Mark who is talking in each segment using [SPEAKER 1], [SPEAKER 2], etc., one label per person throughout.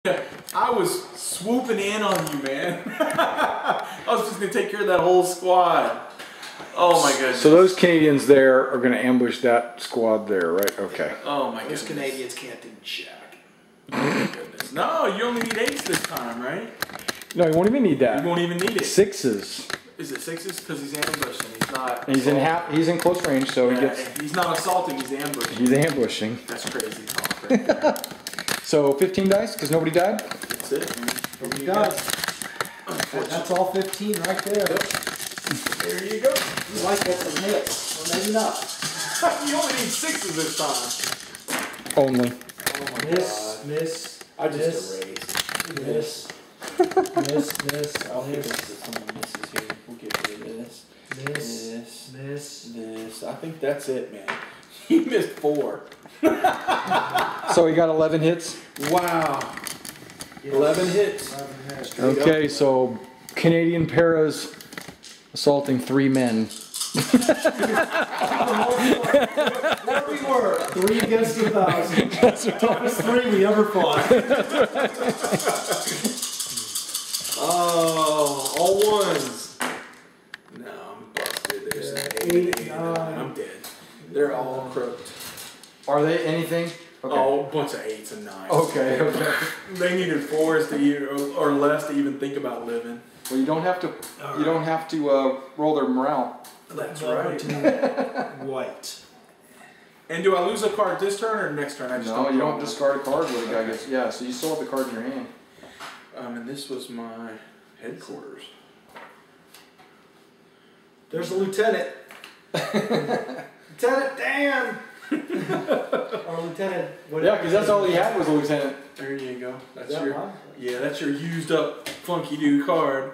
[SPEAKER 1] I was swooping in on you, man. I was just gonna take care of that whole squad. Oh my goodness.
[SPEAKER 2] So those Canadians there are gonna ambush that squad there, right? Okay.
[SPEAKER 1] Oh my goodness.
[SPEAKER 3] Those Canadians can't do jack.
[SPEAKER 1] Oh my goodness. No, you only need 8s this time, right?
[SPEAKER 2] No, you won't even need that.
[SPEAKER 1] You won't even need it.
[SPEAKER 2] 6s.
[SPEAKER 1] Is it 6s? Because he's ambushing. He's not.
[SPEAKER 2] He's in close range, so he gets.
[SPEAKER 1] He's not assaulting. He's ambushing.
[SPEAKER 2] He's ambushing.
[SPEAKER 1] That's crazy talk right there.
[SPEAKER 2] So 15 dice because nobody died.
[SPEAKER 1] That's it.
[SPEAKER 3] Nobody died. That's all 15 right there.
[SPEAKER 1] There you go.
[SPEAKER 3] You might get some hits, or maybe not.
[SPEAKER 1] You only need 6s this time.
[SPEAKER 2] Only.
[SPEAKER 1] Oh my god.
[SPEAKER 3] Miss.
[SPEAKER 1] I just erased.
[SPEAKER 3] Miss.
[SPEAKER 1] I'll hit this if someone misses here. We'll get rid of this. This. I think that's it, man. He missed 4.
[SPEAKER 2] So he got 11 hits.
[SPEAKER 1] Wow. Yes. 11 hits.
[SPEAKER 2] Okay, so Canadian paras assaulting 3 men.
[SPEAKER 3] There we were. 3 against 2,000. That's right. Toughest 3 we ever fought.
[SPEAKER 1] Oh, all 1s. No, I'm busted. There's an 8, 9. I'm dead. They're all crooked.
[SPEAKER 2] Are they anything? Okay.
[SPEAKER 1] Oh, a bunch of 8s and 9s.
[SPEAKER 2] Okay.
[SPEAKER 1] They needed 4s to or less to even think about living.
[SPEAKER 2] Well, you don't have to. You don't have to roll their morale.
[SPEAKER 1] That's right.
[SPEAKER 3] White.
[SPEAKER 1] And do I lose a card this turn or next turn? I just
[SPEAKER 2] No, you don't discard a card when the guy gets. Yeah, so you still have the card in your hand.
[SPEAKER 1] And this was my headquarters.
[SPEAKER 3] There's a lieutenant. Lieutenant Dan. Or lieutenant.
[SPEAKER 2] Yeah, because that's all he had was a lieutenant.
[SPEAKER 1] There you go. That's
[SPEAKER 3] Yeah,
[SPEAKER 1] your
[SPEAKER 3] huh?
[SPEAKER 1] that's your used up funky do card.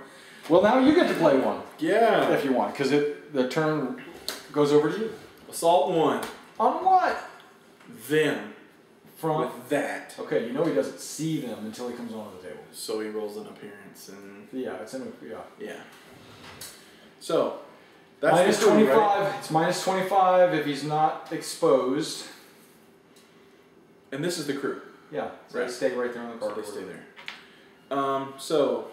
[SPEAKER 2] Well, now you get to play one
[SPEAKER 1] Yeah.
[SPEAKER 2] if you want, because the turn goes over to you.
[SPEAKER 1] Assault 1.
[SPEAKER 2] On what?
[SPEAKER 1] Them.
[SPEAKER 2] From.
[SPEAKER 1] With that.
[SPEAKER 2] Okay, you know he doesn't see them until he comes onto the table.
[SPEAKER 1] So he rolls an appearance and
[SPEAKER 2] Yeah, it's in.
[SPEAKER 1] yeah. So that's
[SPEAKER 2] Minus
[SPEAKER 1] the two,
[SPEAKER 2] 25.
[SPEAKER 1] right?
[SPEAKER 2] It's minus 25 if he's not exposed.
[SPEAKER 1] And this is the crew.
[SPEAKER 2] Yeah, so
[SPEAKER 1] Right.
[SPEAKER 2] they stay right there on the
[SPEAKER 1] So
[SPEAKER 2] card.
[SPEAKER 1] they stay there. So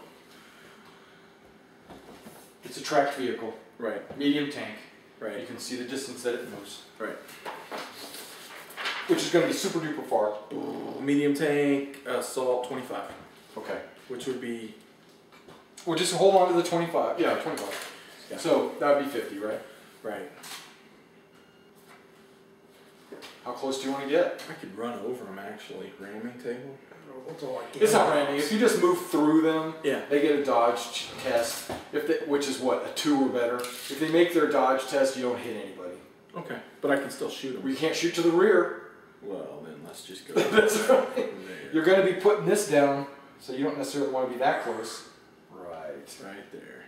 [SPEAKER 2] It's a tracked vehicle,
[SPEAKER 1] right,
[SPEAKER 2] medium tank. You
[SPEAKER 1] right,
[SPEAKER 2] can see the distance that it moves,
[SPEAKER 1] right.
[SPEAKER 2] which is going to be super duper far.
[SPEAKER 1] Medium tank, assault 25,
[SPEAKER 2] Okay.
[SPEAKER 1] which would be
[SPEAKER 2] Well, just hold on to the 25. Yeah, 25.
[SPEAKER 1] Yeah.
[SPEAKER 2] So that would be 50, right?
[SPEAKER 1] right.
[SPEAKER 2] How close do you want to get?
[SPEAKER 1] I could run over them actually. Ramming table.
[SPEAKER 2] It's not ramming. If you just move through them,
[SPEAKER 1] Yeah.
[SPEAKER 2] they get a dodge test. Which is what, a 2 or better. If they make their dodge test, you don't hit anybody.
[SPEAKER 1] Okay, but I can still shoot them.
[SPEAKER 2] You can't shoot to the rear.
[SPEAKER 1] Well, then let's just go.
[SPEAKER 2] That's right.
[SPEAKER 1] there.
[SPEAKER 2] You're going to be putting this down, so you don't necessarily want to be that close. Right.
[SPEAKER 1] Right there.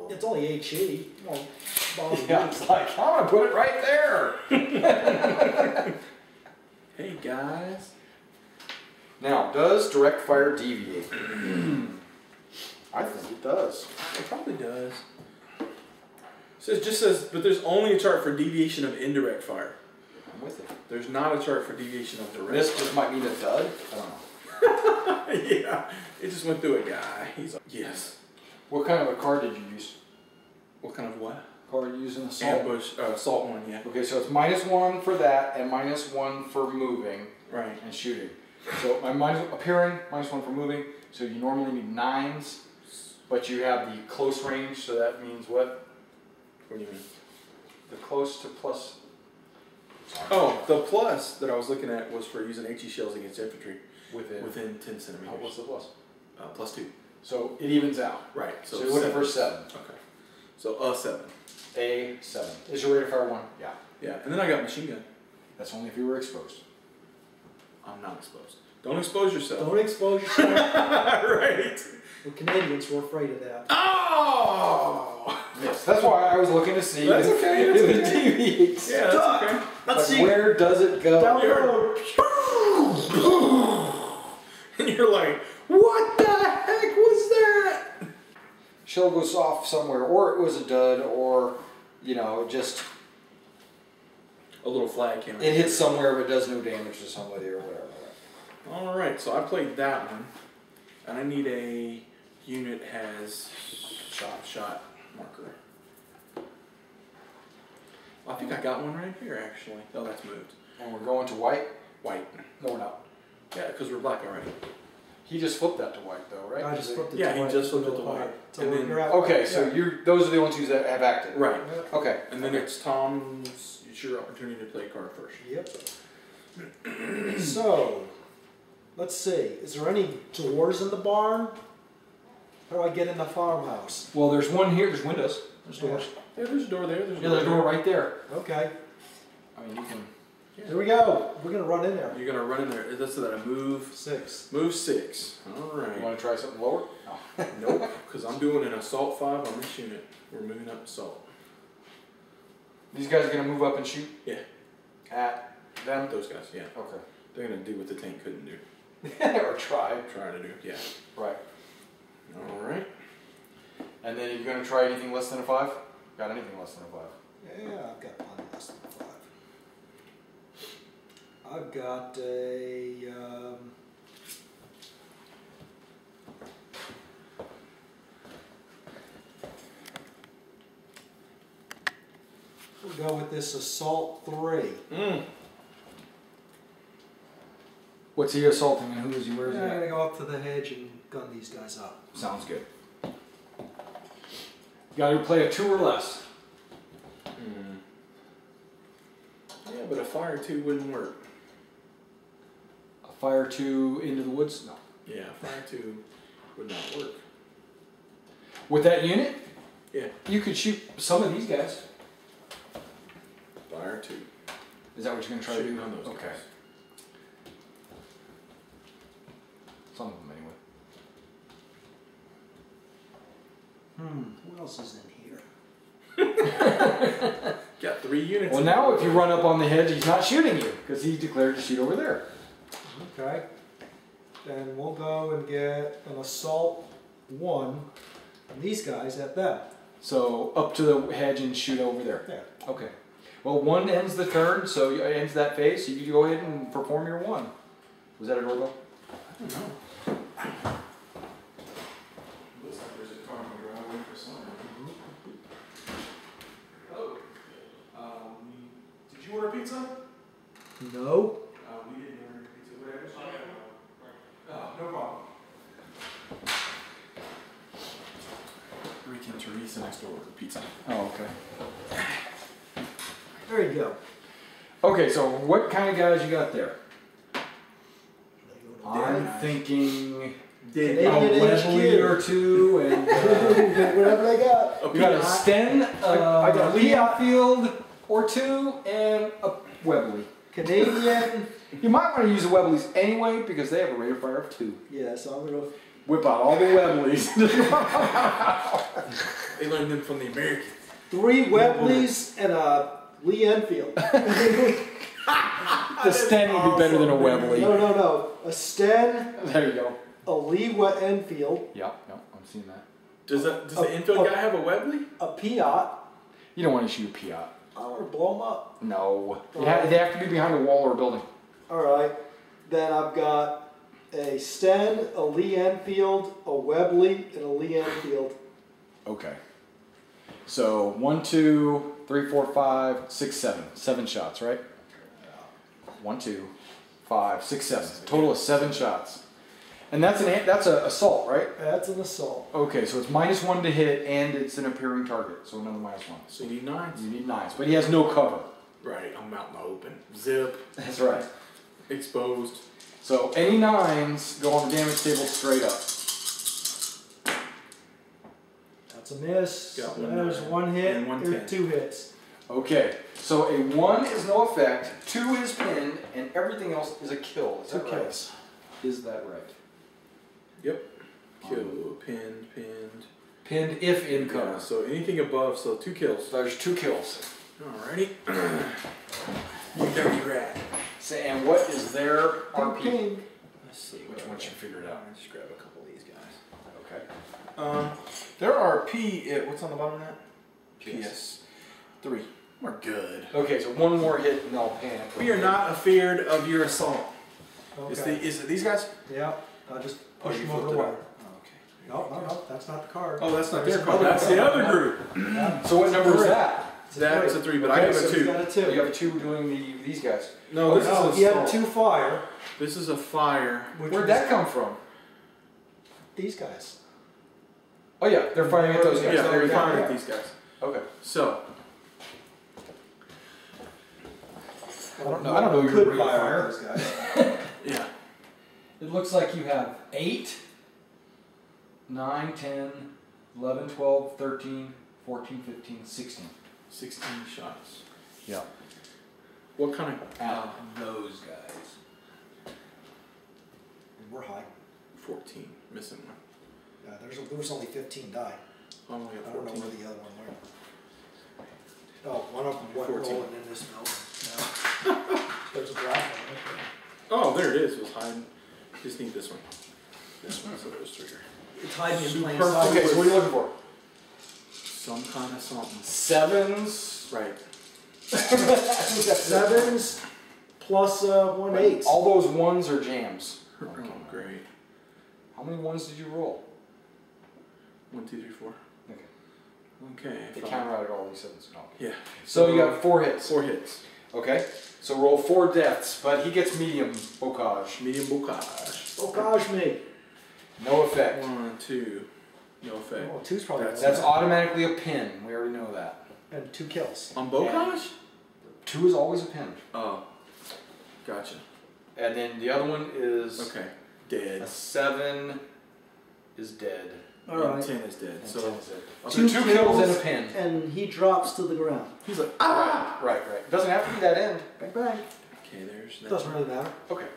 [SPEAKER 3] It's only HE. Well,
[SPEAKER 2] Yeah, it's like, I'm going to put it right there.
[SPEAKER 1] Hey guys.
[SPEAKER 2] Now, does direct fire deviate? I think it does.
[SPEAKER 1] It probably does. So it just says, but there's only a chart for deviation of indirect fire.
[SPEAKER 2] I'm with it.
[SPEAKER 1] There's not a chart for deviation of direct.
[SPEAKER 2] This just might mean a dud. I don't know.
[SPEAKER 1] Yeah, it just went through a guy. He's like, yes.
[SPEAKER 2] What kind of a card did you use?
[SPEAKER 1] What kind of what?
[SPEAKER 2] Card you using assault?
[SPEAKER 1] Ambush, assault 1, yeah.
[SPEAKER 2] Okay, so it's -1 for that and -1 for moving
[SPEAKER 1] Right.
[SPEAKER 2] and shooting. So my appearing, -1 for moving. So you normally need 9s, but you have the close range, so that means what?
[SPEAKER 1] What do you mean?
[SPEAKER 2] The close to plus.
[SPEAKER 1] Oh, the plus that I was looking at was for using HE shells against infantry
[SPEAKER 2] Within
[SPEAKER 1] 10 centimeters.
[SPEAKER 2] what's the plus?
[SPEAKER 1] +2.
[SPEAKER 2] So it evens out.
[SPEAKER 1] Right.
[SPEAKER 2] So you're looking for 7.
[SPEAKER 1] Okay. So a 7.
[SPEAKER 2] A 7. Is your rate of fire 1? Yeah.
[SPEAKER 1] Yeah, and then I got machine gun.
[SPEAKER 2] That's only if you were exposed.
[SPEAKER 1] I'm not exposed. Don't expose yourself.
[SPEAKER 3] Don't expose yourself.
[SPEAKER 1] Right.
[SPEAKER 3] The Canadians were afraid of that.
[SPEAKER 1] Oh!
[SPEAKER 2] Yes, that's why I was looking to see
[SPEAKER 1] That's
[SPEAKER 2] if,
[SPEAKER 1] okay,
[SPEAKER 2] if
[SPEAKER 1] that's
[SPEAKER 2] it
[SPEAKER 1] okay.
[SPEAKER 2] deviates.
[SPEAKER 1] Yeah, that's okay.
[SPEAKER 3] Let's
[SPEAKER 2] Like,
[SPEAKER 3] see.
[SPEAKER 2] where does it go?
[SPEAKER 3] Down the
[SPEAKER 1] You're-
[SPEAKER 3] road.
[SPEAKER 1] And you're like, what the heck was that?
[SPEAKER 2] Shell goes off somewhere, or it was a dud, or, you know, just
[SPEAKER 1] A little flag came out.
[SPEAKER 2] it hits somewhere but does no damage to somebody or whatever.
[SPEAKER 1] Alright, so I played that one. And I need a unit has shot marker. I think I got one right here actually. Oh, that's moved.
[SPEAKER 2] And we're going to white?
[SPEAKER 1] White.
[SPEAKER 2] No, we're not.
[SPEAKER 1] Yeah, because we're black already.
[SPEAKER 2] He just flipped that to white though, right?
[SPEAKER 3] I just flipped it
[SPEAKER 1] Yeah,
[SPEAKER 3] to
[SPEAKER 1] he
[SPEAKER 3] white.
[SPEAKER 1] just flipped it to white.
[SPEAKER 3] So
[SPEAKER 1] And
[SPEAKER 3] we're-
[SPEAKER 1] then-
[SPEAKER 3] you're at
[SPEAKER 2] Okay,
[SPEAKER 3] white.
[SPEAKER 2] so those are the only two that have acted.
[SPEAKER 1] Right.
[SPEAKER 2] Okay.
[SPEAKER 1] And then it's Tom's, it's your opportunity to play a card first.
[SPEAKER 3] Yep. So, let's see. Is there any doors in the barn? How do I get in the farmhouse?
[SPEAKER 2] Well, there's one here. There's windows. There's doors.
[SPEAKER 1] Yeah, there's a door there. There's
[SPEAKER 2] Yeah, there's a door right there.
[SPEAKER 3] Okay.
[SPEAKER 2] I mean, you can.
[SPEAKER 3] Here we go. We're gonna run in there.
[SPEAKER 1] You're gonna run in there. That's that I move
[SPEAKER 3] 6.
[SPEAKER 1] Move 6. All
[SPEAKER 2] You
[SPEAKER 1] right.
[SPEAKER 2] want to try something lower? No.
[SPEAKER 1] Nope. Because I'm doing an assault 5 on this unit. We're moving up assault.
[SPEAKER 2] These guys are gonna move up and shoot.
[SPEAKER 1] Yeah.
[SPEAKER 2] At them.
[SPEAKER 1] Those guys. Yeah.
[SPEAKER 2] Okay.
[SPEAKER 1] They're gonna do what the tank couldn't do.
[SPEAKER 2] Or try.
[SPEAKER 1] Trying to do. Yeah.
[SPEAKER 2] Right.
[SPEAKER 1] All right.
[SPEAKER 2] And then you're gonna try anything less than a 5? Got anything less than a 5?
[SPEAKER 3] Yeah, I've got plenty less than 5. I've got a. We'll go with this assault 3.
[SPEAKER 2] What's he assaulting and who is he? Where is he
[SPEAKER 3] I'm
[SPEAKER 2] at?
[SPEAKER 3] gonna go up to the hedge and gun these guys up.
[SPEAKER 2] Sounds good. Got to play a 2 or less.
[SPEAKER 1] Yeah, but a fire 2 wouldn't work.
[SPEAKER 2] A fire 2 into the woods? No.
[SPEAKER 1] Yeah, fire 2 would not work.
[SPEAKER 2] With that unit?
[SPEAKER 1] Yeah.
[SPEAKER 2] You could shoot some of these guys.
[SPEAKER 1] Fire 2.
[SPEAKER 2] Is that what you're going to try
[SPEAKER 1] Shooting
[SPEAKER 2] to do?
[SPEAKER 1] on those
[SPEAKER 2] Okay.
[SPEAKER 1] guys.
[SPEAKER 2] Some of them anyway.
[SPEAKER 3] What else is in here?
[SPEAKER 1] Got 3 units.
[SPEAKER 2] Well, now if you run up on the hedge, he's not shooting you because he declared to shoot over there.
[SPEAKER 3] Okay. Then we'll go and get an assault 1 and these guys at them.
[SPEAKER 2] So up to the hedge and shoot over there.
[SPEAKER 3] There.
[SPEAKER 2] Okay. Well, 1 ends the turn, so it ends that phase. So you can go ahead and perform your 1. Was that a doorbell?
[SPEAKER 1] I don't know. Looks like there's a car on the driveway for some. Oh. Did you order pizza?
[SPEAKER 3] No.
[SPEAKER 1] We didn't order pizza. Whatever. Oh, no problem. Rick and Teresa next door ordered pizza.
[SPEAKER 2] Oh, okay.
[SPEAKER 3] There you go.
[SPEAKER 2] Okay, so what kind of guys you got there? I'm
[SPEAKER 1] Damn.
[SPEAKER 2] thinking
[SPEAKER 3] Canadian
[SPEAKER 2] a Webley
[SPEAKER 3] HQ.
[SPEAKER 2] or 2, and
[SPEAKER 3] Whatever they got.
[SPEAKER 2] you got a Sten,
[SPEAKER 3] I got
[SPEAKER 2] a Leonfield or 2, and a Webley.
[SPEAKER 3] Canadian.
[SPEAKER 2] You might want to use the Webleys anyway because they have a rate of fire of 2.
[SPEAKER 3] Yeah, so I'm gonna.
[SPEAKER 2] Whip out all the Webleys.
[SPEAKER 1] They learned them from the Americans.
[SPEAKER 3] 3 Webleys and a Lee Enfield.
[SPEAKER 2] The Sten would be better than a Webley.
[SPEAKER 3] No. A Sten,
[SPEAKER 2] There you go.
[SPEAKER 3] a Lee Enfield,
[SPEAKER 2] Yeah, no, I'm seeing that.
[SPEAKER 1] Does the infield guy have a Webley?
[SPEAKER 3] a Piat.
[SPEAKER 2] You don't want to shoot a Piat.
[SPEAKER 3] I want to blow them up.
[SPEAKER 2] No. They have to be behind a wall or a building.
[SPEAKER 3] Alright. Then I've got a Sten, a Lee Enfield, a Webley, and a Lee Enfield.
[SPEAKER 2] Okay. So 1, 2, 3, 4, 5, 6, 7. 7 shots, right? 1, 2, 5, 6, 7. Total of 7 shots. And that's an assault, right?
[SPEAKER 3] That's an assault.
[SPEAKER 2] Okay, so it's -1 to hit, and it's an appearing target, so another -1.
[SPEAKER 1] So you need 9s.
[SPEAKER 2] You need 9s, but he has no cover.
[SPEAKER 1] Right, I'm out in the open. Zip.
[SPEAKER 2] That's right.
[SPEAKER 1] Exposed.
[SPEAKER 2] So any 9s go on the damage table straight up.
[SPEAKER 3] That's a miss.
[SPEAKER 1] Got one
[SPEAKER 3] There's
[SPEAKER 1] 9
[SPEAKER 3] 1 hit.
[SPEAKER 1] and 1
[SPEAKER 3] There's
[SPEAKER 1] 10.
[SPEAKER 3] 2 hits.
[SPEAKER 2] Okay, so a 1 is no effect, 2 is pinned, and everything else is a kill. Is
[SPEAKER 3] 2
[SPEAKER 2] that right?
[SPEAKER 3] kills.
[SPEAKER 2] Is that right?
[SPEAKER 1] Yep. Kill. Pinned.
[SPEAKER 2] Pinned if in
[SPEAKER 1] Yeah,
[SPEAKER 2] cover.
[SPEAKER 1] so anything above, so 2 kills.
[SPEAKER 2] There's 2 kills.
[SPEAKER 1] Alrighty. You dirty rat.
[SPEAKER 2] So, and what is their RP?
[SPEAKER 3] Ping.
[SPEAKER 1] Let's see.
[SPEAKER 2] Which one you figured out?
[SPEAKER 1] I'll just grab a couple of these guys.
[SPEAKER 2] Okay.
[SPEAKER 1] Their RP, what's on the bottom of that?
[SPEAKER 2] PS.
[SPEAKER 1] 3. We're good.
[SPEAKER 2] Okay, so 1 more hit and I'll panic.
[SPEAKER 1] We are not afeared of your assault.
[SPEAKER 3] Okay.
[SPEAKER 1] Is it these guys?
[SPEAKER 3] Yeah. I'll just push
[SPEAKER 1] you
[SPEAKER 3] them over
[SPEAKER 1] flipped
[SPEAKER 3] the
[SPEAKER 1] it
[SPEAKER 3] wire.
[SPEAKER 1] up. Oh, okay.
[SPEAKER 3] No, that's not the card.
[SPEAKER 1] Oh, that's not
[SPEAKER 3] There's
[SPEAKER 1] their card.
[SPEAKER 3] another
[SPEAKER 1] That's
[SPEAKER 3] card.
[SPEAKER 1] the other group.
[SPEAKER 3] Yeah.
[SPEAKER 2] So what number is that?
[SPEAKER 1] That was a 3, but I have
[SPEAKER 2] so
[SPEAKER 1] a 2.
[SPEAKER 3] He's got a 2.
[SPEAKER 2] You have a 2 doing these guys.
[SPEAKER 1] No, this
[SPEAKER 3] No,
[SPEAKER 1] is
[SPEAKER 3] he
[SPEAKER 1] a
[SPEAKER 3] had 2 fire.
[SPEAKER 1] This is a fire.
[SPEAKER 3] Which
[SPEAKER 2] Where'd
[SPEAKER 3] was
[SPEAKER 2] that come from?
[SPEAKER 3] These guys.
[SPEAKER 2] Oh yeah, they're firing at those guys.
[SPEAKER 1] Yeah, they're firing
[SPEAKER 2] yeah.
[SPEAKER 1] at these guys.
[SPEAKER 2] Okay.
[SPEAKER 1] So,
[SPEAKER 2] I don't know your
[SPEAKER 3] Could
[SPEAKER 2] real
[SPEAKER 3] fire
[SPEAKER 2] fire.
[SPEAKER 3] those guys.
[SPEAKER 1] yeah.
[SPEAKER 2] It looks like you have 8, 9, 10, 11, 12, 13, 14, 15, 16.
[SPEAKER 1] 16 shots.
[SPEAKER 2] Yeah.
[SPEAKER 1] What kind of...
[SPEAKER 2] At those guys.
[SPEAKER 3] We're high.
[SPEAKER 1] 14. Missing one.
[SPEAKER 3] There was only 15 die.
[SPEAKER 1] I only have
[SPEAKER 3] I don't know
[SPEAKER 1] 14.
[SPEAKER 3] where the other one went. Oh, one of them went
[SPEAKER 1] 14.
[SPEAKER 3] rolling in this building. No. There's a black one right there.
[SPEAKER 1] Oh, there it is. It was hiding. Just need this one. This one, so there's 3 here.
[SPEAKER 3] It's hiding in plain
[SPEAKER 1] Super-
[SPEAKER 3] sight.
[SPEAKER 2] Okay, so what are you looking for?
[SPEAKER 1] Some kind of something.
[SPEAKER 2] 7s.
[SPEAKER 1] Right.
[SPEAKER 3] 7s plus 1 8.
[SPEAKER 2] All those 1s are jams.
[SPEAKER 1] Oh, great.
[SPEAKER 2] How many 1s did you roll?
[SPEAKER 1] 1, 2, 3, 4.
[SPEAKER 2] Okay.
[SPEAKER 1] Okay.
[SPEAKER 2] They
[SPEAKER 1] 5.
[SPEAKER 2] counter-routed all these 7s. No.
[SPEAKER 1] Yeah.
[SPEAKER 2] So you got 4 hits.
[SPEAKER 1] 4 hits.
[SPEAKER 2] Okay. So roll 4 deaths, but he gets medium bocage.
[SPEAKER 1] Medium bocage.
[SPEAKER 3] Bocage me.
[SPEAKER 2] No effect.
[SPEAKER 1] 1, 2. No effect.
[SPEAKER 3] Oh, 2's probably
[SPEAKER 2] That's automatically a pin. We already know that.
[SPEAKER 3] and 2 kills.
[SPEAKER 1] On bocage?
[SPEAKER 2] 2 is always a pin.
[SPEAKER 1] Oh. Gotcha.
[SPEAKER 2] And then the other one is
[SPEAKER 1] Okay. Dead.
[SPEAKER 2] a 7 is dead.
[SPEAKER 3] All right.
[SPEAKER 1] And 10 is dead.
[SPEAKER 2] And
[SPEAKER 1] So
[SPEAKER 2] 10 is dead.
[SPEAKER 1] okay.
[SPEAKER 2] So 2 kills and a pin.
[SPEAKER 3] And he drops to the ground.
[SPEAKER 1] He's like, ah!
[SPEAKER 2] Right. It doesn't have to be that end.
[SPEAKER 3] Bang bang.
[SPEAKER 1] Okay, there's that.
[SPEAKER 3] Doesn't really matter.
[SPEAKER 2] Okay.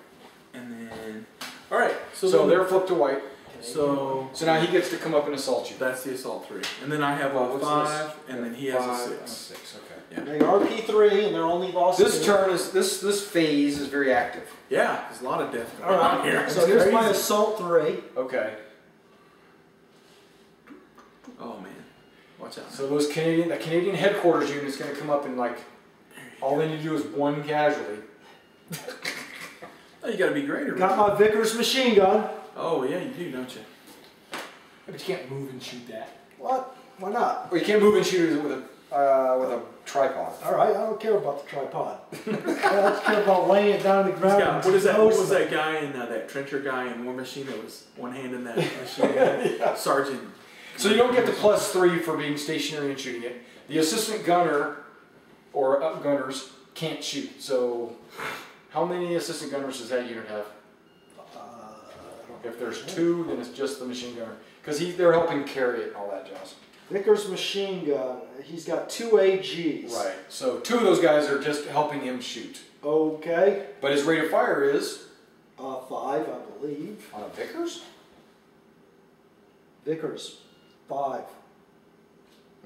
[SPEAKER 1] And then, all right.
[SPEAKER 2] So
[SPEAKER 1] then-
[SPEAKER 2] they're flipped to white.
[SPEAKER 1] So
[SPEAKER 2] So now he gets to come up and assault you.
[SPEAKER 1] that's the assault 3, and then I have a
[SPEAKER 2] What's
[SPEAKER 1] 5,
[SPEAKER 2] this?
[SPEAKER 1] and then he has
[SPEAKER 2] 5
[SPEAKER 1] a
[SPEAKER 2] and
[SPEAKER 1] 6.
[SPEAKER 2] 6. Okay.
[SPEAKER 1] Yeah.
[SPEAKER 3] They are P3 and they're only lost.
[SPEAKER 2] This
[SPEAKER 3] 2.
[SPEAKER 2] turn is this phase is very active.
[SPEAKER 1] Yeah, there's a lot of death
[SPEAKER 3] All
[SPEAKER 1] going on
[SPEAKER 3] right.
[SPEAKER 1] here.
[SPEAKER 3] So
[SPEAKER 1] It's
[SPEAKER 3] here's my
[SPEAKER 1] crazy.
[SPEAKER 3] assault 3.
[SPEAKER 2] Okay.
[SPEAKER 1] Oh man, watch out.
[SPEAKER 2] So the Canadian headquarters unit is going to come up and like all they need to do is 1 casualty.
[SPEAKER 1] Oh, you gotta be greater.
[SPEAKER 3] Got my Vickers machine gun.
[SPEAKER 1] Oh yeah, you do, don't you?
[SPEAKER 2] But you can't move and shoot that.
[SPEAKER 3] What? Why not?
[SPEAKER 2] Or you can't move and shoot it with a tripod.
[SPEAKER 3] All right, I don't care about the tripod. I just care about laying it down on the ground.
[SPEAKER 1] Yeah,
[SPEAKER 3] and
[SPEAKER 1] what is that? What was
[SPEAKER 3] toasting
[SPEAKER 1] that guy in that trencher guy in War Machine that was one hand in that machine? Sergeant.
[SPEAKER 2] So you don't get the +3 for being stationary and shooting it. The assistant gunner or gunners can't shoot. So how many assistant gunners does that unit have? If there's 2, then it's just the machine gunner. Because they're helping carry it and all that jazz.
[SPEAKER 3] Vickers machine gun. He's got 2 AGs.
[SPEAKER 2] Right. So 2 of those guys are just helping him shoot.
[SPEAKER 3] Okay.
[SPEAKER 2] But his rate of fire is
[SPEAKER 3] 5, I believe.
[SPEAKER 2] on a Vickers?
[SPEAKER 3] Vickers, 5.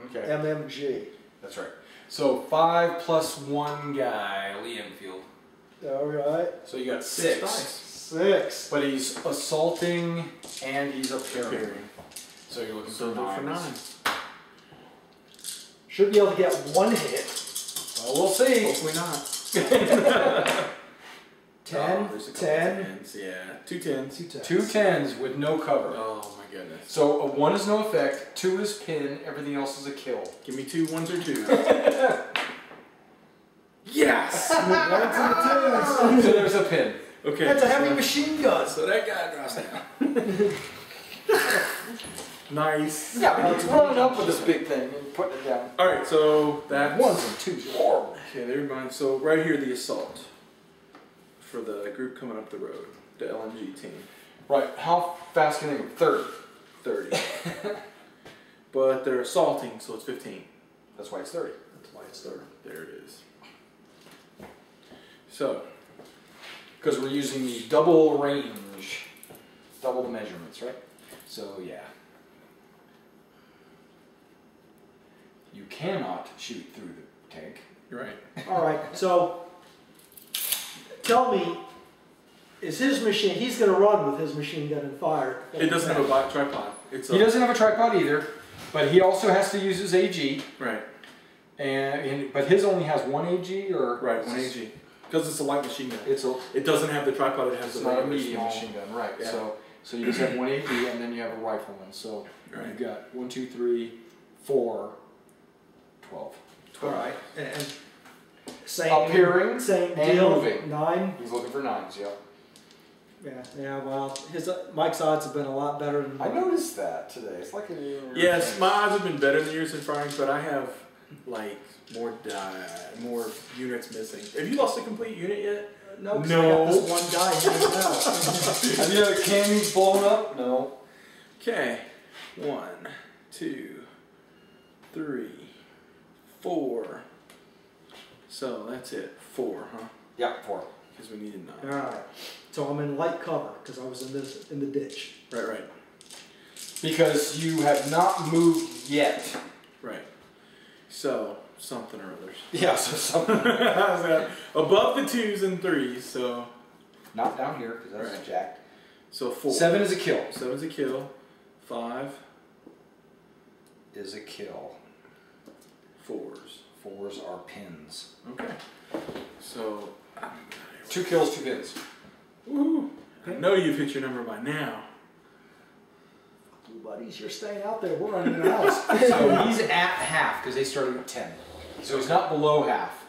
[SPEAKER 2] Okay.
[SPEAKER 3] MMG.
[SPEAKER 2] That's right. So 5 plus 1 guy, Lee Enfield.
[SPEAKER 3] All right.
[SPEAKER 2] So you got
[SPEAKER 1] 6
[SPEAKER 2] 6.
[SPEAKER 1] dice.
[SPEAKER 3] 6.
[SPEAKER 2] But he's assaulting and he's appearing.
[SPEAKER 1] Appearing.
[SPEAKER 2] So you're looking
[SPEAKER 1] So
[SPEAKER 2] for
[SPEAKER 1] look for
[SPEAKER 2] 9s.
[SPEAKER 1] 9.
[SPEAKER 3] Should be able to get 1 hit.
[SPEAKER 2] Well, we'll see.
[SPEAKER 1] Hopefully not.
[SPEAKER 3] 10.
[SPEAKER 1] Oh, there's a couple
[SPEAKER 3] 10.
[SPEAKER 1] 10s. Yeah, 2 10s.
[SPEAKER 3] 2 10s.
[SPEAKER 2] 2 10s with no cover.
[SPEAKER 1] Oh my goodness.
[SPEAKER 2] So a 1 is no effect, 2 is pin, everything else is a kill.
[SPEAKER 1] Give me 2 1s or 2s. Yes.
[SPEAKER 3] 1s and 2s.
[SPEAKER 2] So there's a pin.
[SPEAKER 1] Okay.
[SPEAKER 3] That's a heavy
[SPEAKER 1] so-
[SPEAKER 3] machine gun.
[SPEAKER 1] So that guy drops down. Nice.
[SPEAKER 2] Yeah, but he's running up with this big thing and putting it down.
[SPEAKER 1] All right, so that's
[SPEAKER 2] 1s and 2s are horrible.
[SPEAKER 1] Okay, never mind. So right here, the assault for the group coming up the road, the LMG team,
[SPEAKER 2] Right, how fast can they go? 30.
[SPEAKER 1] 30. But they're assaulting, so it's 15.
[SPEAKER 2] That's why it's 30.
[SPEAKER 1] That's why it's 30. There it is. So
[SPEAKER 2] Because we're using the double range, double the measurements, right? So yeah. You cannot shoot through the tank.
[SPEAKER 1] you're right.
[SPEAKER 3] All right. So tell me, is his machine? He's going to run with his machine gun and fire.
[SPEAKER 1] It doesn't have a tripod. It's
[SPEAKER 2] He doesn't have a tripod either, but he also has to use his AG.
[SPEAKER 1] Right.
[SPEAKER 2] But his only has 1 AG or
[SPEAKER 1] Right. 1 AG. Because it's a light machine gun.
[SPEAKER 2] It
[SPEAKER 1] doesn't have the tripod. It has
[SPEAKER 2] it's
[SPEAKER 1] the
[SPEAKER 2] not a
[SPEAKER 1] regular
[SPEAKER 2] medium
[SPEAKER 1] small.
[SPEAKER 2] machine gun, right?
[SPEAKER 1] Yeah.
[SPEAKER 2] So you just have one AD and then you have a rifleman. So
[SPEAKER 1] Right.
[SPEAKER 2] you've got 1, 2, 3, 4, 12.
[SPEAKER 3] All right. And same
[SPEAKER 2] Appearing
[SPEAKER 3] same
[SPEAKER 2] and
[SPEAKER 3] deal.
[SPEAKER 2] moving.
[SPEAKER 3] 9.
[SPEAKER 2] He's looking for 9s. Yep.
[SPEAKER 3] Yeah. Well, Mike's odds have been a lot better than
[SPEAKER 2] I
[SPEAKER 3] mine.
[SPEAKER 2] noticed that today. It's like a
[SPEAKER 1] Yes, my odds have been better than yours in firing, but I have like more units missing. Have you lost a complete unit yet?
[SPEAKER 3] No, 'cause
[SPEAKER 1] No.
[SPEAKER 3] I got this one guy hanging out.
[SPEAKER 2] Have you had a cannon blown up? No.
[SPEAKER 1] Okay, 1, 2, 3, 4. So that's it. 4, huh?
[SPEAKER 2] Yeah, 4.
[SPEAKER 1] Because we needed 9.
[SPEAKER 3] All right. So I'm in light cover because I was in the ditch.
[SPEAKER 1] Right.
[SPEAKER 2] Because you have not moved yet.
[SPEAKER 1] Right. So something or others.
[SPEAKER 2] Yeah, so something.
[SPEAKER 1] How's that? Above the 2s and 3s, so
[SPEAKER 2] Not down here, because that's
[SPEAKER 1] Right.
[SPEAKER 2] jacked.
[SPEAKER 1] so 4.
[SPEAKER 2] 7 is a kill.
[SPEAKER 1] 7's a kill. 5
[SPEAKER 2] Is a kill.
[SPEAKER 1] 4s.
[SPEAKER 2] 4s are pins.
[SPEAKER 1] Okay. So
[SPEAKER 2] 2 kills, 2 pins.
[SPEAKER 1] woohoo! I know you've hit your number by now.
[SPEAKER 3] You buddies, you're staying out there. We're running the house.
[SPEAKER 2] So he's at half, because they started at 10. So he's not below half.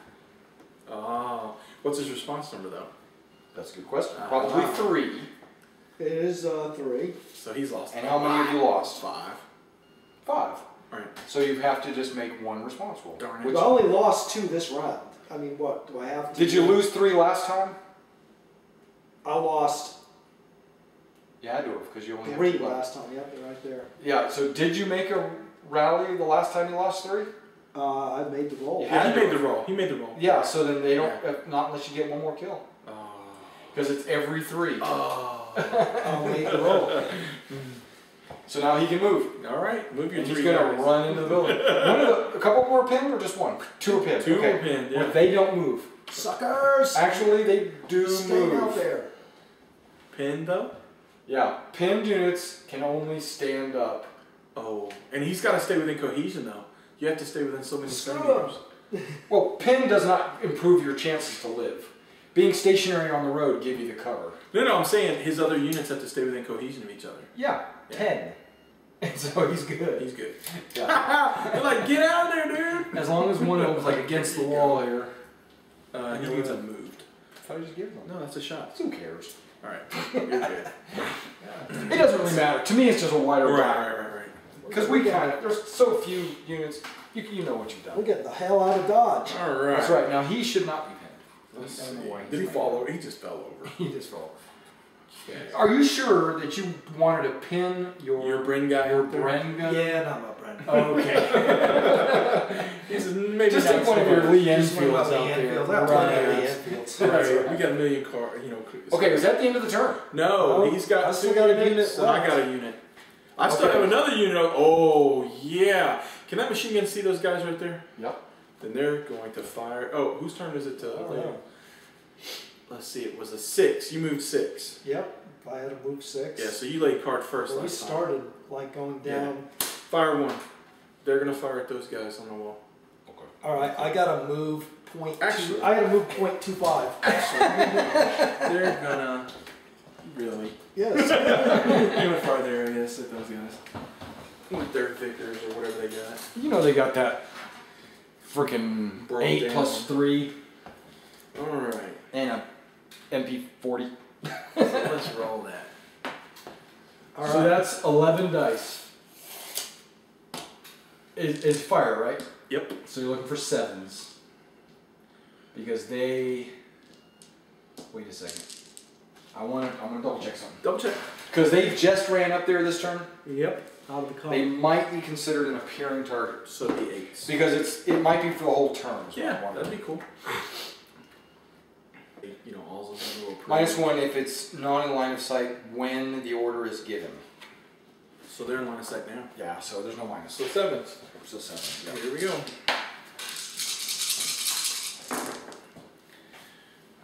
[SPEAKER 1] Oh, what's his response number though?
[SPEAKER 2] That's a good question. Probably 3.
[SPEAKER 3] It is 3.
[SPEAKER 1] So he's lost.
[SPEAKER 2] And how many have you lost?
[SPEAKER 1] 5.
[SPEAKER 2] 5.
[SPEAKER 1] All right.
[SPEAKER 2] So you have to just make 1 response roll.
[SPEAKER 1] Darn it.
[SPEAKER 2] Which-
[SPEAKER 3] I only lost 2 this round. I mean, what do I have to?
[SPEAKER 2] Did you lose 3 last time?
[SPEAKER 3] I lost
[SPEAKER 2] You had to have, because you only have
[SPEAKER 3] 3
[SPEAKER 2] 2 left.
[SPEAKER 3] last time. Yep, they're right there.
[SPEAKER 2] Yeah, so did you make a rally the last time you lost 3?
[SPEAKER 3] I made the roll.
[SPEAKER 2] Yeah.
[SPEAKER 1] Yeah, he made the roll. He made the roll.
[SPEAKER 2] Yeah, so then they don't, not unless you get 1 more kill.
[SPEAKER 1] Oh.
[SPEAKER 2] Because it's every 3.
[SPEAKER 1] Oh.
[SPEAKER 3] I made the roll.
[SPEAKER 2] So now he can move.
[SPEAKER 1] All right. Move your
[SPEAKER 2] And
[SPEAKER 1] 3
[SPEAKER 2] he's going
[SPEAKER 1] guys.
[SPEAKER 2] to run into the building. A couple more pinned or just 1? 2 are pinned.
[SPEAKER 1] 2
[SPEAKER 2] okay.
[SPEAKER 1] were pinned, yeah.
[SPEAKER 2] Well, they don't move.
[SPEAKER 3] Suckers!
[SPEAKER 2] Actually, they do
[SPEAKER 3] Stay
[SPEAKER 2] move.
[SPEAKER 3] out there.
[SPEAKER 1] Pinned though?
[SPEAKER 2] Yeah, pinned units can only stand up.
[SPEAKER 1] Oh. And he's got to stay within cohesion though. You have to stay within so many
[SPEAKER 3] Screw
[SPEAKER 1] centimeters.
[SPEAKER 2] Well, pin does not improve your chances to live. Being stationary on the road give you the cover.
[SPEAKER 1] No, I'm saying his other units have to stay within cohesion of each other.
[SPEAKER 2] Yeah, 10. And so he's good.
[SPEAKER 1] He's good.
[SPEAKER 2] Yeah.
[SPEAKER 1] They're like, get out of there, dude!
[SPEAKER 2] As long as one of them's like against the wall here.
[SPEAKER 1] He needs unmoved.
[SPEAKER 2] I thought you just give them.
[SPEAKER 1] No, that's a shot.
[SPEAKER 2] Who cares?
[SPEAKER 1] Alright. You're good.
[SPEAKER 2] It doesn't really matter. To me, it's just a wider
[SPEAKER 1] Right.
[SPEAKER 2] die. Because we kind of, there's so few units, you know what you've
[SPEAKER 3] We're
[SPEAKER 2] done.
[SPEAKER 3] getting the hell out of Dodge.
[SPEAKER 1] Alright.
[SPEAKER 2] That's right. Now, he should not be pinned.
[SPEAKER 1] Let's
[SPEAKER 2] I don't know
[SPEAKER 1] see.
[SPEAKER 2] why he's
[SPEAKER 1] Did he
[SPEAKER 2] not.
[SPEAKER 1] fall over? He just fell over.
[SPEAKER 2] He just fell.
[SPEAKER 1] Okay.
[SPEAKER 2] Are you sure that you wanted to pin
[SPEAKER 1] Your Bren guy
[SPEAKER 2] your
[SPEAKER 1] out there?
[SPEAKER 2] Bren gun?
[SPEAKER 3] Yeah, not my friend.
[SPEAKER 2] Okay.
[SPEAKER 1] He says, maybe
[SPEAKER 2] Just
[SPEAKER 1] not
[SPEAKER 2] take one of
[SPEAKER 1] so
[SPEAKER 2] your
[SPEAKER 1] much.
[SPEAKER 2] Lee
[SPEAKER 3] Just one of
[SPEAKER 2] Enfields
[SPEAKER 3] my
[SPEAKER 2] out
[SPEAKER 3] Lee
[SPEAKER 2] there.
[SPEAKER 3] Enfields. I have plenty of Lee
[SPEAKER 2] Right.
[SPEAKER 3] Enfields.
[SPEAKER 1] Right. We got a million
[SPEAKER 2] Okay, is that the end of the turn?
[SPEAKER 1] No,
[SPEAKER 3] No,
[SPEAKER 1] he's got
[SPEAKER 3] I still
[SPEAKER 1] 2
[SPEAKER 3] got a
[SPEAKER 1] units,
[SPEAKER 3] unit
[SPEAKER 1] and I
[SPEAKER 3] left.
[SPEAKER 1] got a unit. I still
[SPEAKER 2] Okay.
[SPEAKER 1] have another unit. Oh, yeah. Can that machine gun see those guys right there?
[SPEAKER 2] Yep.
[SPEAKER 1] Then they're going to fire. Oh, whose turn is it to?
[SPEAKER 3] I don't know.
[SPEAKER 1] Let's see. It was a 6. You moved 6.
[SPEAKER 3] Yep, if I had to move 6.
[SPEAKER 1] Yeah. So you laid card first.
[SPEAKER 3] Well, we
[SPEAKER 1] last time.
[SPEAKER 3] started like going down.
[SPEAKER 1] Fire 1. They're gonna fire at those guys on the wall.
[SPEAKER 2] Okay.
[SPEAKER 3] All right, I gotta move point.
[SPEAKER 1] Actually-
[SPEAKER 3] I gotta move 0.25.
[SPEAKER 1] They're gonna really.
[SPEAKER 3] Yes.
[SPEAKER 1] You're gonna fire there, I guess, at those guys with their Vickers or whatever they got.
[SPEAKER 2] You know they got that freaking
[SPEAKER 1] Broke
[SPEAKER 2] 8
[SPEAKER 1] down.
[SPEAKER 2] plus 3
[SPEAKER 1] All right.
[SPEAKER 2] and a MP40.
[SPEAKER 1] So let's roll that.
[SPEAKER 3] All
[SPEAKER 2] So
[SPEAKER 3] right.
[SPEAKER 2] that's 11 dice. It's fire, right?
[SPEAKER 1] Yep.
[SPEAKER 2] So you're looking for 7s. Because they... Wait a second. I'm gonna double check something.
[SPEAKER 1] Double check.
[SPEAKER 2] Because they just ran up there this turn,
[SPEAKER 3] Yep. Out of the car.
[SPEAKER 2] they might be considered an appearing target.
[SPEAKER 1] So the 8s.
[SPEAKER 2] Because it might be for the whole turn. is what I
[SPEAKER 1] Yeah,
[SPEAKER 2] wanted.
[SPEAKER 1] that'd be cool. You know, all those little
[SPEAKER 2] -1 if it's not in line of sight when the order is given.
[SPEAKER 1] So they're in line of sight now.
[SPEAKER 2] Yeah, so there's no minus.
[SPEAKER 1] So 7s.
[SPEAKER 2] So 7.
[SPEAKER 1] Yeah. Here we go.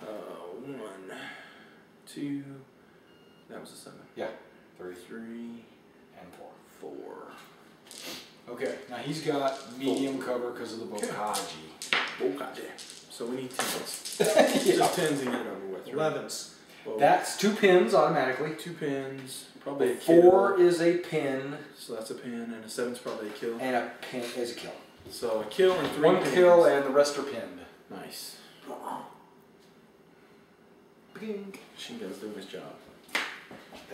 [SPEAKER 1] 1, 2. That was a 7.
[SPEAKER 2] Yeah. 3
[SPEAKER 1] 3,
[SPEAKER 2] and 4.
[SPEAKER 1] 4.
[SPEAKER 2] Okay, now he's got medium cover because of the Bokaji.
[SPEAKER 1] Bokaji. So we need 10s.
[SPEAKER 2] Yeah.
[SPEAKER 1] Just 10s and get it over with. Right?
[SPEAKER 3] 11s.
[SPEAKER 1] Well,
[SPEAKER 2] That's 2 pins automatically.
[SPEAKER 1] 2 pins. Probably a
[SPEAKER 2] 4
[SPEAKER 1] kill.
[SPEAKER 2] is a pin.
[SPEAKER 1] So that's a pin, and a 7's probably a kill.
[SPEAKER 2] And a pin is a kill.
[SPEAKER 1] So a kill and 3
[SPEAKER 2] 1
[SPEAKER 1] pins.
[SPEAKER 2] kill and the rest are pinned.
[SPEAKER 1] Nice.
[SPEAKER 3] Bing.
[SPEAKER 1] Machine gun's doing his job.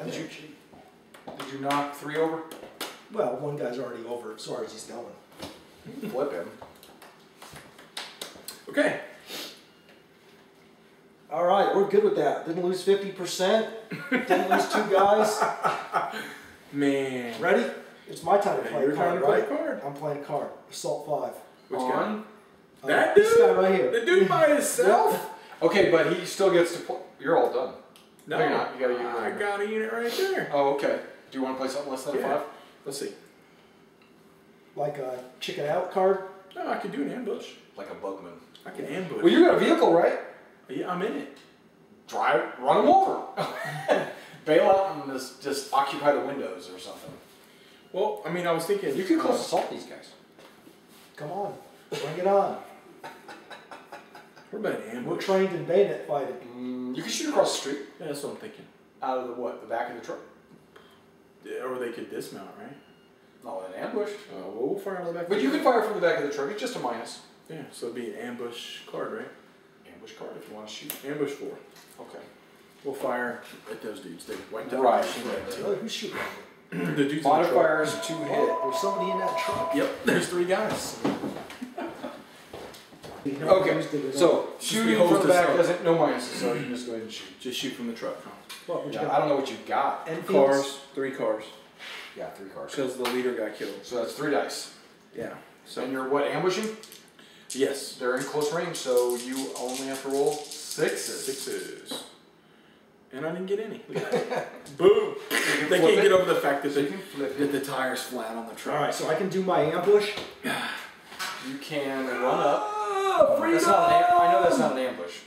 [SPEAKER 3] Did
[SPEAKER 2] Did you knock 3 over?
[SPEAKER 3] Well, one guy's already over as far as he's going.
[SPEAKER 2] Flip him.
[SPEAKER 1] Okay.
[SPEAKER 3] All right, we're good with that. Didn't lose 50%. Didn't lose 2 guys.
[SPEAKER 1] Man.
[SPEAKER 3] Ready? It's my time to play
[SPEAKER 1] You're
[SPEAKER 3] a card,
[SPEAKER 1] trying to play
[SPEAKER 3] right?
[SPEAKER 1] a card.
[SPEAKER 3] I'm playing a card. Assault 5.
[SPEAKER 1] Which
[SPEAKER 2] On.
[SPEAKER 1] guy? That dude?
[SPEAKER 3] This guy right here.
[SPEAKER 1] The dude by himself?
[SPEAKER 2] Okay, but he still gets to play. You're all done.
[SPEAKER 1] No.
[SPEAKER 2] You're not. You got a unit
[SPEAKER 1] I
[SPEAKER 2] right
[SPEAKER 1] got a unit right there.
[SPEAKER 2] Oh, okay. Do you want to play something less than a 5?
[SPEAKER 1] Let's see.
[SPEAKER 3] Like a chicken out card.
[SPEAKER 1] No, I could do an ambush.
[SPEAKER 2] Like a bugman.
[SPEAKER 1] I can ambush.
[SPEAKER 2] Well, you got a vehicle, right?
[SPEAKER 1] Yeah, I'm in it.
[SPEAKER 2] Drive, run them over. Bail out and just occupy the windows or something.
[SPEAKER 1] Well, I mean, I was thinking...
[SPEAKER 2] You could close assault these guys.
[SPEAKER 3] Come on. Bring it on.
[SPEAKER 1] What about an
[SPEAKER 3] We're
[SPEAKER 1] ambush?
[SPEAKER 3] trained in bayonet fighting.
[SPEAKER 2] You could shoot across the street.
[SPEAKER 1] Yeah, that's what I'm thinking.
[SPEAKER 2] Out of the what? The back of the truck?
[SPEAKER 1] Yeah, or they could dismount, right?
[SPEAKER 2] No, an ambush.
[SPEAKER 1] Well, we'll fire out of the back.
[SPEAKER 2] But you can fire from the back of the truck. It's just a minus.
[SPEAKER 1] Yeah, so it'd be an ambush card, right?
[SPEAKER 2] Ambush card if you want to shoot.
[SPEAKER 1] Ambush 4.
[SPEAKER 2] Okay.
[SPEAKER 1] We'll fire at those dudes. They wiped out
[SPEAKER 2] Right.
[SPEAKER 1] the machine gun,
[SPEAKER 3] Oh, who's shooting?
[SPEAKER 1] too. The dudes
[SPEAKER 2] Modifier is 2
[SPEAKER 3] Oh,
[SPEAKER 2] hit.
[SPEAKER 3] there's somebody in that truck.
[SPEAKER 1] Yep, there's 3 guys.
[SPEAKER 2] Okay, so shooting
[SPEAKER 1] hose
[SPEAKER 2] from the
[SPEAKER 1] this
[SPEAKER 2] back
[SPEAKER 1] up.
[SPEAKER 2] doesn't, no minuses, so you can just go ahead and shoot.
[SPEAKER 1] Just shoot from the truck, huh?
[SPEAKER 3] What, what you
[SPEAKER 2] Yeah,
[SPEAKER 3] got?
[SPEAKER 2] I don't know what you got.
[SPEAKER 3] Enfields?
[SPEAKER 1] Cars, 3 cars.
[SPEAKER 2] Yeah, 3 cars.
[SPEAKER 1] Because the leader got killed.
[SPEAKER 2] So that's 3 dice.
[SPEAKER 1] Yeah.
[SPEAKER 2] So and you're what, ambushing?
[SPEAKER 1] Yes.
[SPEAKER 2] They're in close range, so you only have to roll 6s.
[SPEAKER 1] 6s. And I didn't get any. Look at that. Boom! They
[SPEAKER 2] flip
[SPEAKER 1] can't
[SPEAKER 2] it.
[SPEAKER 1] get over the fact that,
[SPEAKER 2] So you can flip
[SPEAKER 1] that
[SPEAKER 2] it.
[SPEAKER 1] the tire's flat on the truck.
[SPEAKER 3] All right, so I can do my ambush.
[SPEAKER 2] You can run up.
[SPEAKER 3] Oh,
[SPEAKER 2] That's not an I know that's not an ambush.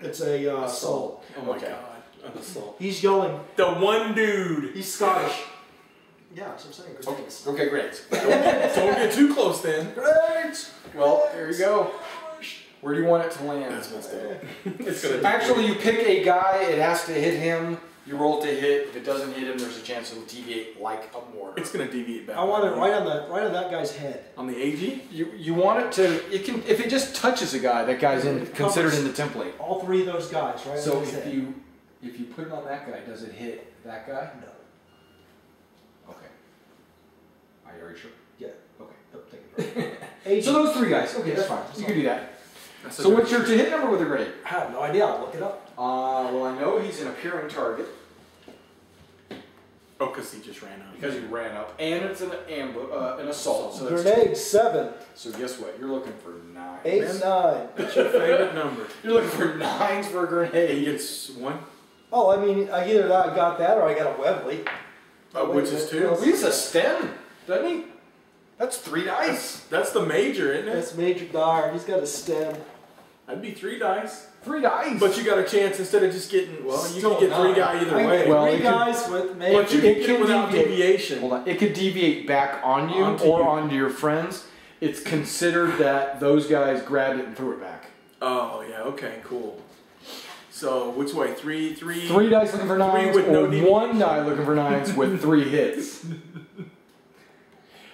[SPEAKER 3] It's a assault.
[SPEAKER 1] Oh my
[SPEAKER 2] Okay.
[SPEAKER 1] god. An assault.
[SPEAKER 3] He's yelling.
[SPEAKER 1] The one dude.
[SPEAKER 3] He's Scottish. Yeah, that's what I'm saying. Grenades.
[SPEAKER 2] Okay, great.
[SPEAKER 1] Don't get too close then.
[SPEAKER 3] Grenades!
[SPEAKER 2] Well, there you go. Where do you want it to land?
[SPEAKER 1] That's messed up. It's gonna
[SPEAKER 2] Actually, you pick a guy, it has to hit him. You roll to hit. If it doesn't hit him, there's a chance it'll deviate like a mortar.
[SPEAKER 1] It's gonna deviate back.
[SPEAKER 3] I want it right on that guy's head.
[SPEAKER 1] on the AG.
[SPEAKER 2] You want it to. It can if it just touches a guy, that guy's in, considered in the template.
[SPEAKER 3] All 3 of those guys, right?
[SPEAKER 2] So
[SPEAKER 3] on his
[SPEAKER 2] if
[SPEAKER 3] head.
[SPEAKER 2] you put it on that guy, does it hit that guy?
[SPEAKER 3] No.
[SPEAKER 2] Okay. Are you sure?
[SPEAKER 3] Yeah.
[SPEAKER 2] Okay.
[SPEAKER 3] Don't take it. Agent.
[SPEAKER 2] So those 3 guys. Okay, that's fine. You can do that. So what's your to hit number with a grenade?
[SPEAKER 3] I have no idea. I'll look it up.
[SPEAKER 2] Well, I know he's an appearing target
[SPEAKER 1] Oh, because he just ran out.
[SPEAKER 2] because he ran up, and it's an an assault. So that's
[SPEAKER 3] Grenade 7,
[SPEAKER 2] So guess what? You're looking for 9.
[SPEAKER 3] 8, 9.
[SPEAKER 1] What's your favorite number?
[SPEAKER 2] You're looking for 9s for a
[SPEAKER 1] He
[SPEAKER 2] grenade.
[SPEAKER 1] gets 1.
[SPEAKER 3] Oh, I mean, I either got that or I got a Webley.
[SPEAKER 1] Which is 2.
[SPEAKER 2] He has a stem, doesn't he? That's 3 dice.
[SPEAKER 1] That's the major, isn't it?
[SPEAKER 3] That's Major Dyer. He's got a stem.
[SPEAKER 1] That'd be 3 dice.
[SPEAKER 2] 3 dice.
[SPEAKER 1] But you got a chance instead of just getting. Well, you
[SPEAKER 3] Still
[SPEAKER 1] can get 3
[SPEAKER 3] 9.
[SPEAKER 1] guy either
[SPEAKER 3] I
[SPEAKER 1] way.
[SPEAKER 3] get
[SPEAKER 2] Well,
[SPEAKER 3] 3
[SPEAKER 2] it could-
[SPEAKER 3] guys with
[SPEAKER 1] but
[SPEAKER 3] Major.
[SPEAKER 1] you can get
[SPEAKER 2] can
[SPEAKER 1] it without
[SPEAKER 2] deviate.
[SPEAKER 1] deviation.
[SPEAKER 2] Hold on. It could deviate back on you
[SPEAKER 1] Onto
[SPEAKER 2] or
[SPEAKER 1] you.
[SPEAKER 2] onto your friends. It's considered that those guys grabbed it and threw it back.
[SPEAKER 1] Oh yeah. Okay. Cool. So which way? 3.
[SPEAKER 2] 3 dice looking for 9s,
[SPEAKER 1] with no
[SPEAKER 2] or
[SPEAKER 1] deviation.
[SPEAKER 2] 1 die looking for 9s with 3 hits.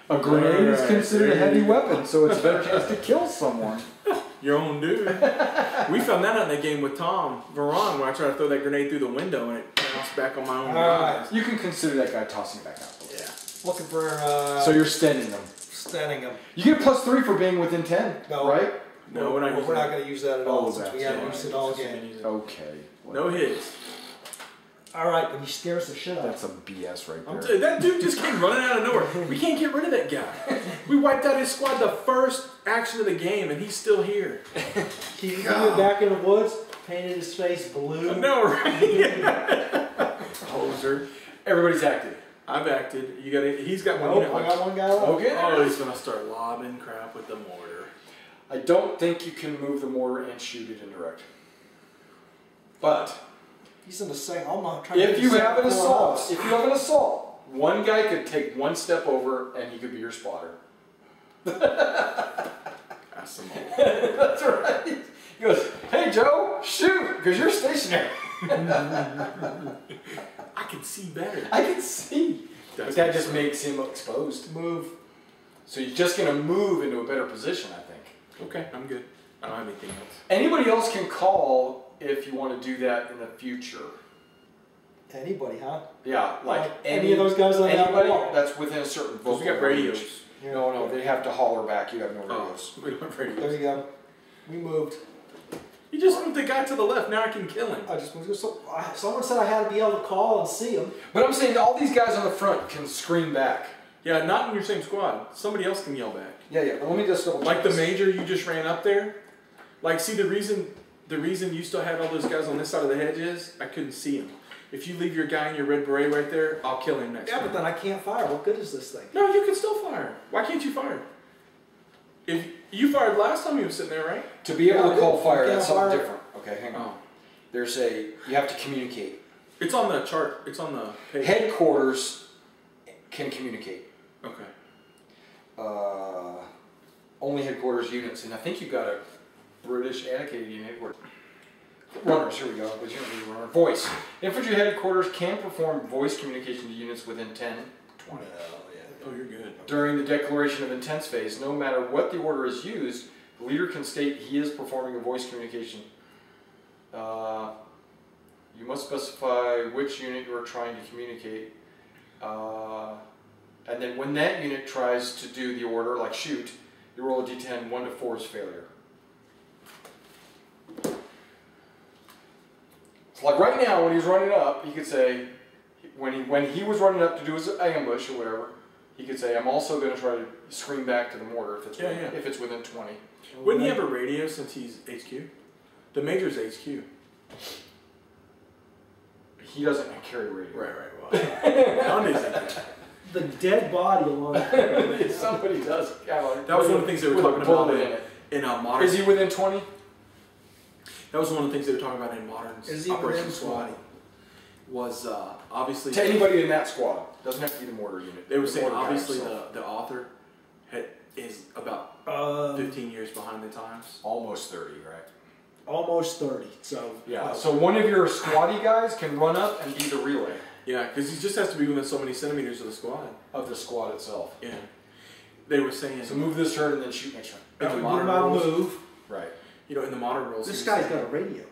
[SPEAKER 2] A grenade is
[SPEAKER 1] Alright,
[SPEAKER 2] considered a
[SPEAKER 1] there
[SPEAKER 2] heavy
[SPEAKER 1] you go.
[SPEAKER 2] weapon, so it's a better chance to kill someone.
[SPEAKER 1] Your own dude. We found that out in that game with Tom Varon when I tried to throw that grenade through the window and it bounced back on my own guys.
[SPEAKER 2] You can consider that guy tossing back out.
[SPEAKER 1] Yeah.
[SPEAKER 3] Looking for
[SPEAKER 2] So you're standing them.
[SPEAKER 3] standing him.
[SPEAKER 2] You get +3 for being within 10,
[SPEAKER 3] No.
[SPEAKER 2] right?
[SPEAKER 1] No, we're not using
[SPEAKER 3] We're not
[SPEAKER 1] that.
[SPEAKER 3] going to use that at all
[SPEAKER 2] Oh,
[SPEAKER 3] since we
[SPEAKER 2] that's
[SPEAKER 3] haven't
[SPEAKER 2] right.
[SPEAKER 3] used it all game.
[SPEAKER 2] Okay.
[SPEAKER 1] No hits.
[SPEAKER 3] All right, but he scares the shit out of
[SPEAKER 2] That's some BS right
[SPEAKER 1] I'm
[SPEAKER 2] there.
[SPEAKER 1] telling you, that dude just came running out of nowhere. We can't get rid of that guy. We wiped out his squad the first action of the game, and he's still here.
[SPEAKER 3] He went back in the woods, painted his face blue.
[SPEAKER 1] I know, right? Poser.
[SPEAKER 2] Everybody's active.
[SPEAKER 1] I've acted. You got. He's got one.
[SPEAKER 3] Nope,
[SPEAKER 1] unit
[SPEAKER 3] I
[SPEAKER 1] left.
[SPEAKER 3] got one guy left.
[SPEAKER 2] Okay.
[SPEAKER 1] Oh, he's gonna start lobbing crap with the mortar.
[SPEAKER 2] I don't think you can move the mortar and shoot it indirect. But
[SPEAKER 3] He's in the second. I'm not trying to
[SPEAKER 2] if
[SPEAKER 3] get
[SPEAKER 2] you
[SPEAKER 3] the
[SPEAKER 2] have an
[SPEAKER 3] second
[SPEAKER 2] assault,
[SPEAKER 3] house.
[SPEAKER 2] if you have an assault, one guy could take 1 step over and he could be your spotter.
[SPEAKER 1] That's some.
[SPEAKER 2] That's right. He goes, hey Joe, shoot, because you're stationary.
[SPEAKER 1] I can see better.
[SPEAKER 2] I can see. But that just makes him exposed.
[SPEAKER 3] Move.
[SPEAKER 2] So you're just going to move into a better position, I think.
[SPEAKER 1] Okay, I'm good. I don't have anything else.
[SPEAKER 2] Anybody else can call if you want to do that in the future.
[SPEAKER 3] Anybody, huh?
[SPEAKER 2] Yeah, like
[SPEAKER 3] any of those guys on that
[SPEAKER 2] anybody
[SPEAKER 3] wall?
[SPEAKER 2] that's within a certain vocal
[SPEAKER 1] We got radios.
[SPEAKER 2] range. No, they have to holler back. You have no radios.
[SPEAKER 1] We don't have radios.
[SPEAKER 3] There you go. We moved.
[SPEAKER 1] You just moved the guy to the left. Now I can kill him.
[SPEAKER 3] I just moved. Someone said I had to be able to call and see him.
[SPEAKER 2] But I'm saying all these guys on the front can scream back.
[SPEAKER 1] Yeah, not in your same squad. Somebody else can yell back.
[SPEAKER 2] Yeah. But let me just double check.
[SPEAKER 1] Like the major you just ran up there. Like, see, the reason you still had all those guys on this side of the hedge is I couldn't see him. If you leave your guy in your red beret right there, I'll kill him next time.
[SPEAKER 3] Yeah, but then I can't fire. What good is this thing?
[SPEAKER 1] No, you can still fire. Why can't you fire? If you fired last time you was sitting there, right?
[SPEAKER 2] To be able to call fire,
[SPEAKER 3] Yeah,
[SPEAKER 2] that's something
[SPEAKER 3] fire.
[SPEAKER 2] different. Okay, hang on.
[SPEAKER 1] Oh.
[SPEAKER 2] You have to communicate.
[SPEAKER 1] It's on the chart. It's on the page.
[SPEAKER 2] Headquarters can communicate.
[SPEAKER 1] Okay.
[SPEAKER 2] Only headquarters units, and I think you've got a British and a Canadian headquarters. Runners, here we go. But you don't need a runner. Voice. Infantry headquarters can perform voice communication to units within 10, 20.
[SPEAKER 1] Oh, you're good.
[SPEAKER 2] During the declaration of intents phase, no matter what the order is used, the leader can state he is performing a voice communication. You must specify which unit you are trying to communicate. And then when that unit tries to do the order, like shoot, you roll a d10, 1 to 4 is failure. So like right now, when he's running up, he could say, when he was running up to do his ambush or whatever, he could say, I'm also going to try to scream back to the mortar if it's within 20.
[SPEAKER 1] Wouldn't he have a radio since he's HQ? The major's HQ.
[SPEAKER 2] He doesn't carry radio.
[SPEAKER 1] Right. Well,
[SPEAKER 3] The dead body along.
[SPEAKER 2] Somebody does.
[SPEAKER 1] that was one of the things they were talking about in modern.
[SPEAKER 2] Is he within 20?
[SPEAKER 1] That was one of the things they were talking about in modern
[SPEAKER 3] Is he
[SPEAKER 1] Operation
[SPEAKER 3] within
[SPEAKER 1] SWAT. Was obviously
[SPEAKER 2] to anybody in that squad. Doesn't have to be the mortar unit.
[SPEAKER 1] They were saying
[SPEAKER 2] mortar guy
[SPEAKER 1] obviously
[SPEAKER 2] himself.
[SPEAKER 1] the author is about 15 years behind the times.
[SPEAKER 2] Almost 30, right?
[SPEAKER 3] Almost 30. So
[SPEAKER 2] yeah. So one of your squatty guys can run up and be the relay.
[SPEAKER 1] Yeah, because he just has to be within so many centimeters of the squad.
[SPEAKER 2] Of the squad itself.
[SPEAKER 1] Yeah. They were saying.
[SPEAKER 2] So move this turn and then shoot next turn.
[SPEAKER 1] In the modern rules,
[SPEAKER 3] move.
[SPEAKER 2] Right.
[SPEAKER 1] You know, in the modern rules.
[SPEAKER 3] This guy's got a radio.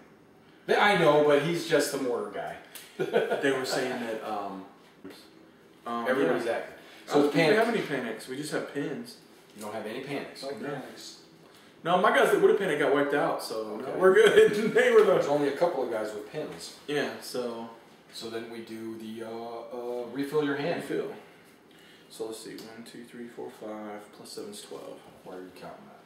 [SPEAKER 2] I know, but he's just the mortar guy.
[SPEAKER 1] They were saying that
[SPEAKER 2] everybody's active.
[SPEAKER 1] So
[SPEAKER 2] So
[SPEAKER 1] we
[SPEAKER 2] it's
[SPEAKER 1] don't have
[SPEAKER 2] panic.
[SPEAKER 1] any panics. We just have pins.
[SPEAKER 2] You don't have any panics.
[SPEAKER 3] Like
[SPEAKER 1] No.
[SPEAKER 3] panics.
[SPEAKER 1] No, my guys that would have panicked got wiped out, so
[SPEAKER 2] Okay.
[SPEAKER 1] we're good. They were
[SPEAKER 2] There's
[SPEAKER 1] the
[SPEAKER 2] only a couple of guys with pins.
[SPEAKER 1] yeah. So
[SPEAKER 2] then we do the refill your hand.
[SPEAKER 1] refill. So let's see. 1, 2, 3, 4, 5 plus 7 is 12.
[SPEAKER 2] Why are you counting that?